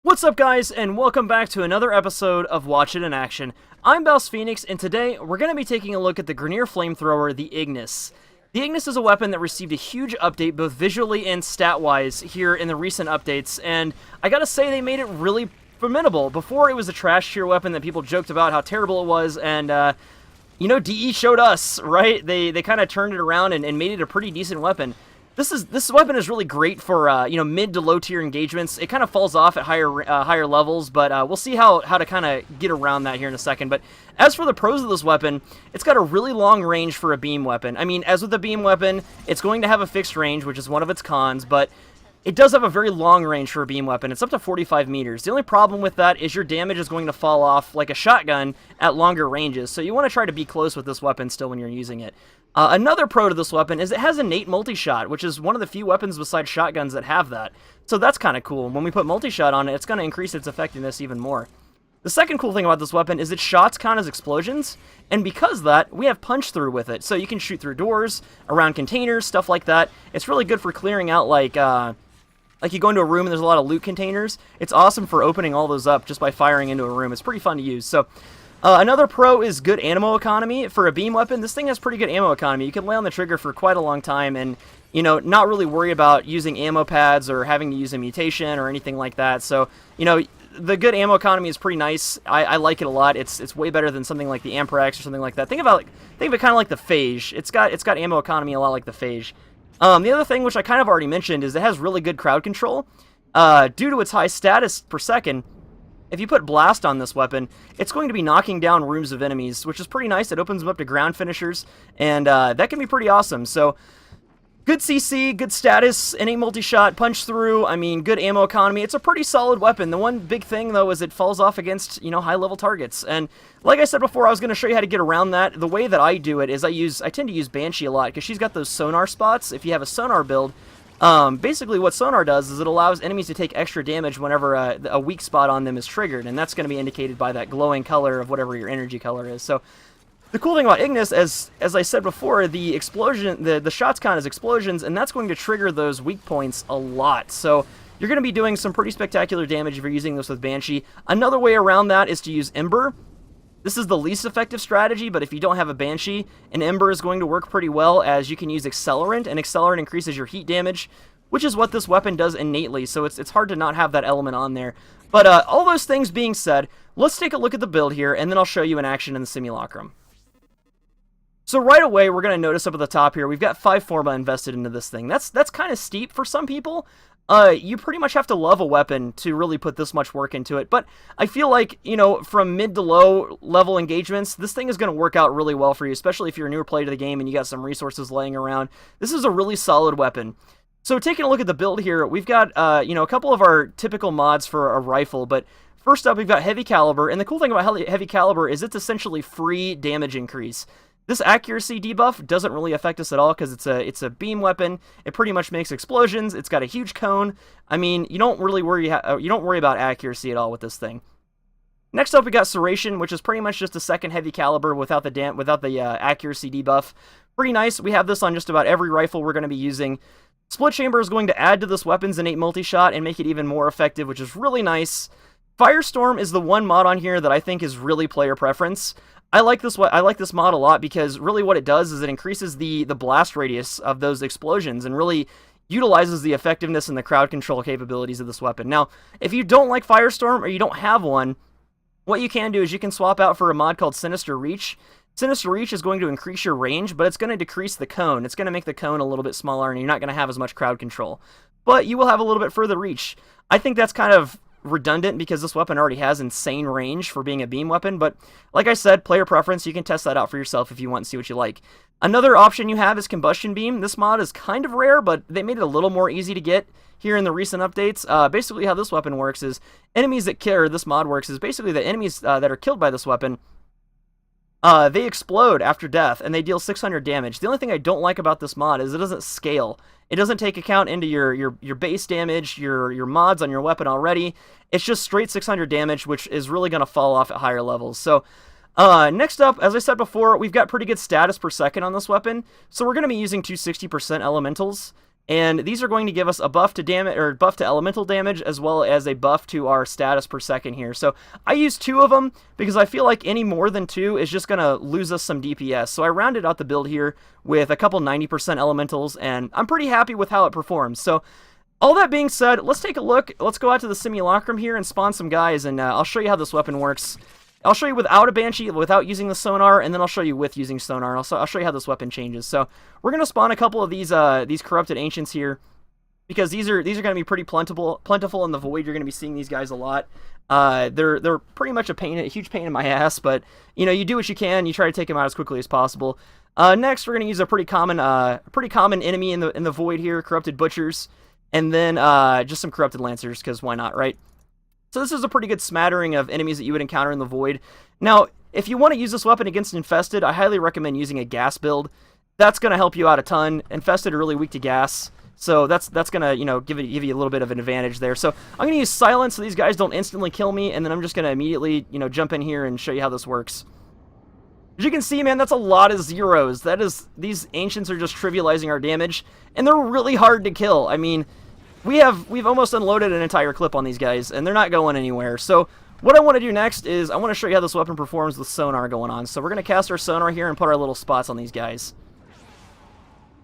What's up, guys, and welcome back to another episode of Watch It in Action. I'm BouseFeenux, and today we're going to be taking a look at the Grineer Flamethrower, the Ignis. The Ignis is a weapon that received a huge update, both visually and stat-wise, here in the recent updates, and I gotta say they made it really formidable. Before, it was a trash tier weapon that people joked about how terrible it was, and, you know, DE showed us, right? They kind of turned it around and made it a pretty decent weapon. This weapon is really great for you know, mid to low tier engagements. It kind of falls off at higher levels, but we'll see how to kind of get around that here in a second. But as for the pros of this weapon, it's got a really long range for a beam weapon. I mean, as with a beam weapon, it's going to have a fixed range, which is one of its cons, but it does have a very long range for a beam weapon. It's up to 45 meters. The only problem with that is your damage is going to fall off like a shotgun at longer ranges, so you want to try to be close with this weapon still when you're using it. Another pro to this weapon is it has innate multi-shot, which is one of the few weapons besides shotguns that have that. So that's kind of cool. When we put multi-shot on it, it's going to increase its effectiveness even more. The second cool thing about this weapon is its shots count as explosions, and because of that, we have punch-through with it. So you can shoot through doors, around containers, stuff like that. It's really good for clearing out, like you go into a room and there's a lot of loot containers. It's awesome for opening all those up just by firing into a room. It's pretty fun to use. So another pro is good ammo economy. For a beam weapon, this thing has pretty good ammo economy. You can lay on the trigger for quite a long time and, you know, not really worry about using ammo pads or having to use a mutation or anything like that. So, you know, the good ammo economy is pretty nice. I like it a lot. It's way better than something like the Amperex or something like that. Think of it kind of like the Phage. It's got ammo economy a lot like the Phage. The other thing, which I kind of already mentioned, is it has really good crowd control. Due to its high status per second, if you put Blast on this weapon, it's going to be knocking down rooms of enemies, which is pretty nice. It opens them up to ground finishers, and that can be pretty awesome. So, good CC, good status, innate multi-shot, punch through, I mean, good ammo economy. It's a pretty solid weapon. The one big thing, though, is it falls off against, you know, high-level targets. And like I said before, I was going to show you how to get around that. The way that I do it is I tend to use Banshee a lot, because she's got those sonar spots. If you have a sonar build, basically what sonar does is it allows enemies to take extra damage whenever a weak spot on them is triggered, and that's going to be indicated by that glowing color of whatever your energy color is. So the cool thing about Ignis, as I said before, the explosion, the shots count as explosions, and that's going to trigger those weak points a lot. So you're going to be doing some pretty spectacular damage if you're using this with Banshee. Another way around that is to use Ember. This is the least effective strategy, but if you don't have a Banshee, an Ember is going to work pretty well, as you can use Accelerant, and Accelerant increases your heat damage, which is what this weapon does innately, so it's hard to not have that element on there. But all those things being said, let's take a look at the build here, and then I'll show you in action in the simulacrum. So right away, we're going to notice up at the top here, we've got 5 Forma invested into this thing. That's kind of steep for some people. You pretty much have to love a weapon to really put this much work into it. But I feel like, you know, from mid to low level engagements, this thing is going to work out really well for you, especially if you're a newer player to the game and you got some resources laying around. This is a really solid weapon. So taking a look at the build here, we've got, you know, a couple of our typical mods for a rifle, but first up, we've got Heavy Caliber, and the cool thing about Heavy Caliber is it's essentially free damage increase. This accuracy debuff doesn't really affect us at all because it's a beam weapon. It pretty much makes explosions. It's got a huge cone. I mean, you don't really worry about accuracy at all with this thing. Next up, we got Serration, which is pretty much just a second Heavy Caliber without the accuracy debuff. Pretty nice. We have this on just about every rifle we're going to be using. Split Chamber is going to add to this weapon's innate multi-shot and make it even more effective, which is really nice. Firestorm is the one mod on here that I think is really player preference. I like this mod a lot because really what it does is it increases the blast radius of those explosions and really utilizes the effectiveness and the crowd control capabilities of this weapon. Now, if you don't like Firestorm or you don't have one, what you can do is you can swap out for a mod called Sinister Reach. Sinister Reach is going to increase your range, but it's going to decrease the cone. It's going to make the cone a little bit smaller, and you're not going to have as much crowd control. But you will have a little bit further reach. I think that's kind of redundant because this weapon already has insane range for being a beam weapon, but like I said, player preference, you can test that out for yourself if you want and see what you like. Another option you have is Combustion Beam. This mod is kind of rare, but they made it a little more easy to get here in the recent updates. Basically how this weapon works is enemies that kill, or this mod works, is basically the enemies that are killed by this weapon, they explode after death, and they deal 600 damage. The only thing I don't like about this mod is it doesn't scale. It doesn't take account into your base damage, your mods on your weapon already. It's just straight 600 damage, which is really going to fall off at higher levels. So, next up, as I said before, we've got pretty good status per second on this weapon. So we're going to be using 260% elementals. And these are going to give us a buff to damage, or buff to elemental damage, as well as a buff to our status per second here. So I use 2 of them because I feel like any more than 2 is just going to lose us some DPS. So I rounded out the build here with a couple 90% elementals, and I'm pretty happy with how it performs. So all that being said, let's take a look. Let's go out to the simulacrum here and spawn some guys, and I'll show you how this weapon works. I'll show you without a Banshee, without using the sonar, and then I'll show you with using sonar. I'll show you how this weapon changes. So we're going to spawn a couple of these corrupted ancients here, because these are going to be pretty plentiful in the void. You're going to be seeing these guys a lot. They're pretty much a huge pain in my ass, but you know, you do what you can. You try to take them out as quickly as possible. Next, we're going to use a pretty common enemy in the void here, corrupted butchers, and then just some corrupted lancers, because why not, right? So this is a pretty good smattering of enemies that you would encounter in the void. Now, if you want to use this weapon against infested, I highly recommend using a gas build. That's going to help you out a ton. Infested are really weak to gas, so that's going to, you know, give you a little bit of an advantage there. So I'm going to use silence so these guys don't instantly kill me, and then I'm just going to immediately, you know, jump in here and show you how this works. As you can see, man, that's a lot of zeros. These ancients are just trivializing our damage, and they're really hard to kill. I mean, we've almost unloaded an entire clip on these guys, and they're not going anywhere. So what I want to do next is I want to show you how this weapon performs with sonar going on. So we're going to cast our sonar here and put our little spots on these guys.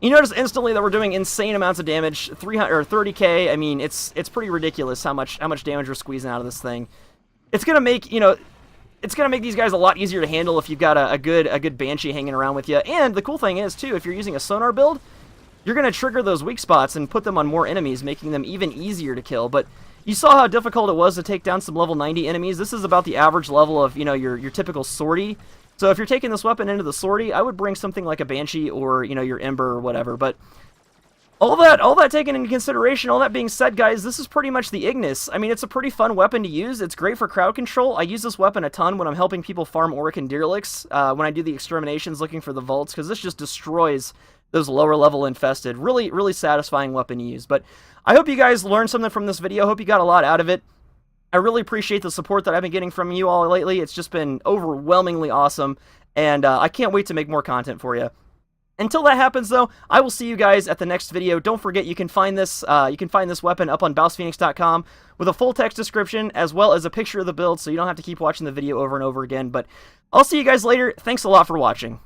You notice instantly that we're doing insane amounts of damage, 300 or 30k. I mean, it's pretty ridiculous how much damage we're squeezing out of this thing. It's gonna make, you know, it's gonna make these guys a lot easier to handle if you've got a good Banshee hanging around with you. And the cool thing is too, if you're using a sonar build, you're going to trigger those weak spots and put them on more enemies, making them even easier to kill. But you saw how difficult it was to take down some level 90 enemies. This is about the average level of, you know, your typical sortie. So if you're taking this weapon into the sortie, I would bring something like a Banshee or, you know, your Ember or whatever. But all that taken into consideration, all that being said, guys, this is pretty much the Ignis. I mean, it's a pretty fun weapon to use. It's great for crowd control. I use this weapon a ton when I'm helping people farm Auric and Deerlicks, when I do the exterminations looking for the vaults, because this just destroys those lower level infested. Really, really satisfying weapon to use. But I hope you guys learned something from this video. I hope you got a lot out of it. I really appreciate the support that I've been getting from you all lately. It's just been overwhelmingly awesome, and I can't wait to make more content for you. Until that happens, though, I will see you guys at the next video. Don't forget, you can find this weapon up on BouseFeenux.com with a full text description as well as a picture of the build, so you don't have to keep watching the video over and over again. But I'll see you guys later. Thanks a lot for watching.